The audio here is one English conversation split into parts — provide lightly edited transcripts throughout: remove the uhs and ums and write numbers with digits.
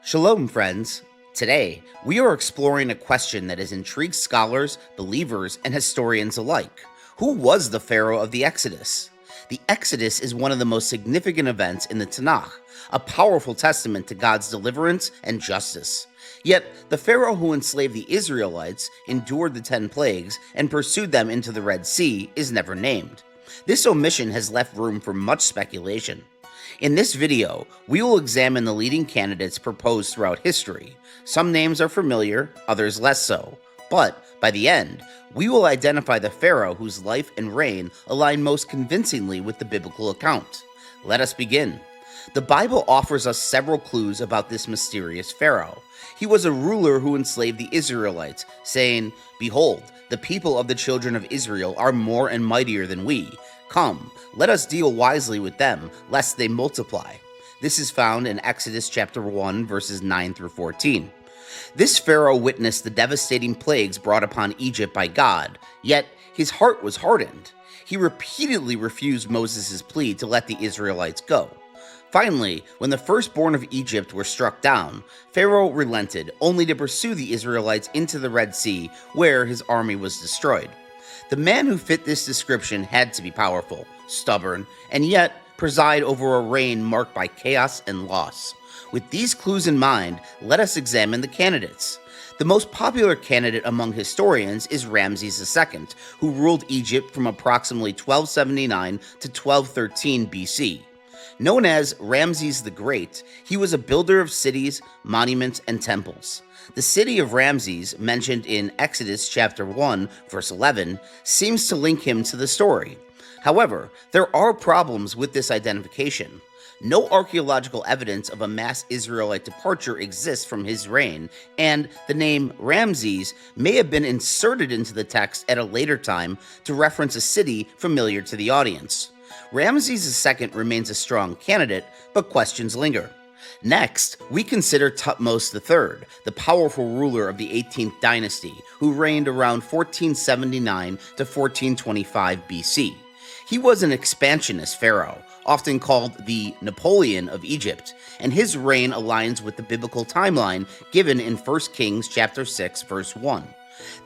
Shalom, friends. Today, we are exploring a question that has intrigued scholars, believers, and historians alike. Who was the Pharaoh of the Exodus? The Exodus is one of the most significant events in the Tanakh, a powerful testament to God's deliverance and justice. Yet, the Pharaoh who enslaved the Israelites, endured the 10 plagues, and pursued them into the Red Sea is never named. This omission has left room for much speculation. In this video, we will examine the leading candidates proposed throughout history. Some names are familiar, others less so. But, by the end, we will identify the Pharaoh whose life and reign align most convincingly with the biblical account. Let us begin. The Bible offers us several clues about this mysterious Pharaoh. He was a ruler who enslaved the Israelites, saying, "Behold, the people of the children of Israel are more and mightier than we. Come, let us deal wisely with them, lest they multiply." This is found in Exodus chapter 1, verses 9 through 14. This Pharaoh witnessed the devastating plagues brought upon Egypt by God, yet his heart was hardened. He repeatedly refused Moses' plea to let the Israelites go. Finally, when the firstborn of Egypt were struck down, Pharaoh relented, only to pursue the Israelites into the Red Sea, where his army was destroyed. The man who fit this description had to be powerful, stubborn, and yet preside over a reign marked by chaos and loss. With these clues in mind, let us examine the candidates. The most popular candidate among historians is Rameses II, who ruled Egypt from approximately 1279 to 1213 BC. Known as Ramses the Great, he was a builder of cities, monuments, and temples. The city of Ramses, mentioned in Exodus chapter 1, verse 11, seems to link him to the story. However, there are problems with this identification. No archaeological evidence of a mass Israelite departure exists from his reign, and the name Ramses may have been inserted into the text at a later time to reference a city familiar to the audience. Rameses II remains a strong candidate, but questions linger. Next, we consider Thutmose III, the powerful ruler of the 18th dynasty, who reigned around 1479 to 1425 BC. He was an expansionist pharaoh, often called the Napoleon of Egypt, and his reign aligns with the biblical timeline given in 1 Kings chapter 6, verse 1.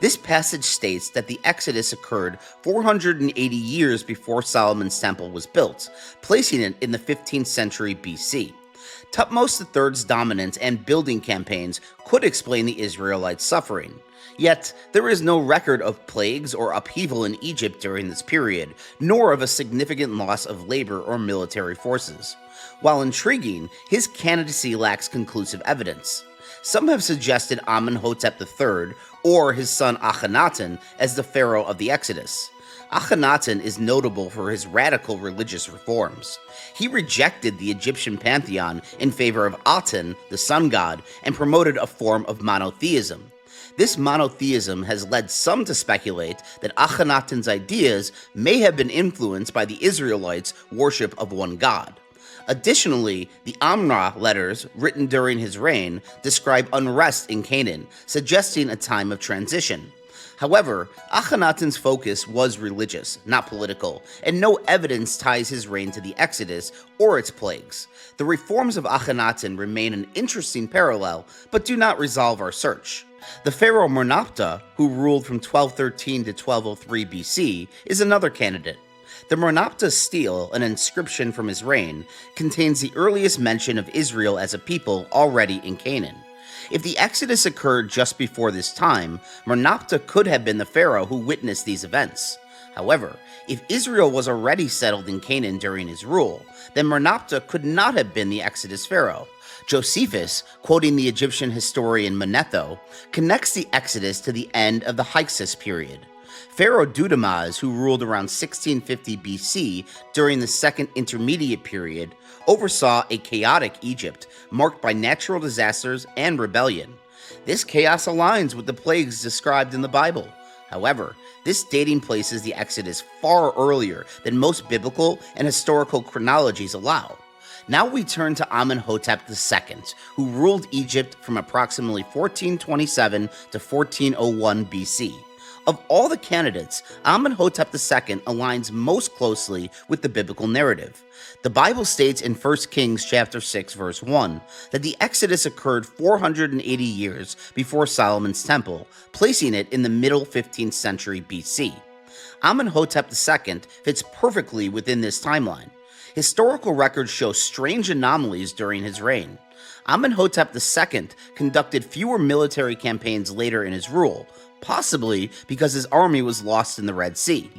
This passage states that the Exodus occurred 480 years before Solomon's temple was built, placing it in the 15th century BC. Thutmose III's dominance and building campaigns could explain the Israelites' suffering. Yet, there is no record of plagues or upheaval in Egypt during this period, nor of a significant loss of labor or military forces. While intriguing, his candidacy lacks conclusive evidence. Some have suggested Amenhotep III or his son Akhenaten as the Pharaoh of the Exodus. Akhenaten is notable for his radical religious reforms. He rejected the Egyptian pantheon in favor of Aten, the sun god, and promoted a form of monotheism. This monotheism has led some to speculate that Akhenaten's ideas may have been influenced by the Israelites' worship of one god. Additionally, the Amrah letters, written during his reign, describe unrest in Canaan, suggesting a time of transition. However, Akhenaten's focus was religious, not political, and no evidence ties his reign to the Exodus or its plagues. The reforms of Akhenaten remain an interesting parallel, but do not resolve our search. The pharaoh Merneptah, who ruled from 1213 to 1203 BC, is another candidate. The Merneptah stele, an inscription from his reign, contains the earliest mention of Israel as a people already in Canaan. If the Exodus occurred just before this time, Merneptah could have been the pharaoh who witnessed these events. However, if Israel was already settled in Canaan during his rule, then Merneptah could not have been the Exodus pharaoh. Josephus, quoting the Egyptian historian Manetho, connects the Exodus to the end of the Hyksos period. Pharaoh Thutmose, who ruled around 1650 BC during the Second Intermediate Period, oversaw a chaotic Egypt marked by natural disasters and rebellion. This chaos aligns with the plagues described in the Bible. However, this dating places the Exodus far earlier than most biblical and historical chronologies allow. Now we turn to Amenhotep II, who ruled Egypt from approximately 1427 to 1401 BC. Of all the candidates, Amenhotep II aligns most closely with the biblical narrative. The Bible states in 1 Kings chapter 6 verse 1 that the Exodus occurred 480 years before Solomon's temple, placing it in the middle 15th century BC. Amenhotep II fits perfectly within this timeline. Historical records show strange anomalies during his reign. Amenhotep II conducted fewer military campaigns later in his rule, possibly because his army was lost in the Red Sea.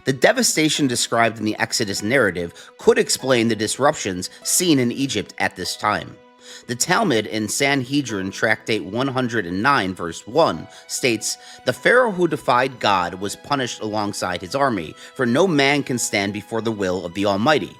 The devastation described in the Exodus narrative could explain the disruptions seen in Egypt at this time. The Talmud in Sanhedrin Tractate 109 verse 1 states, "The Pharaoh who defied God was punished alongside his army, for no man can stand before the will of the Almighty."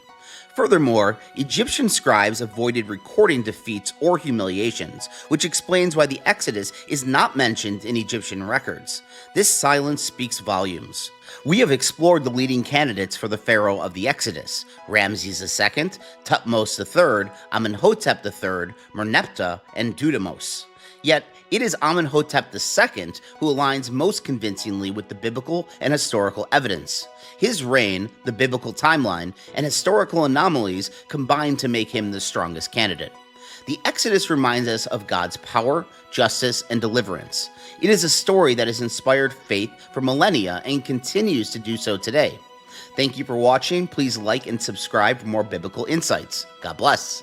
Furthermore, Egyptian scribes avoided recording defeats or humiliations, which explains why the Exodus is not mentioned in Egyptian records. This silence speaks volumes. We have explored the leading candidates for the Pharaoh of the Exodus: Rameses II, Thutmose III, Amenhotep III, Merneptah, and Thutmose. Yet, it is Amenhotep II who aligns most convincingly with the biblical and historical evidence. His reign, the biblical timeline, and historical anomalies combine to make him the strongest candidate. The Exodus reminds us of God's power, justice, and deliverance. It is a story that has inspired faith for millennia and continues to do so today. Thank you for watching. Please like and subscribe for more biblical insights. God bless.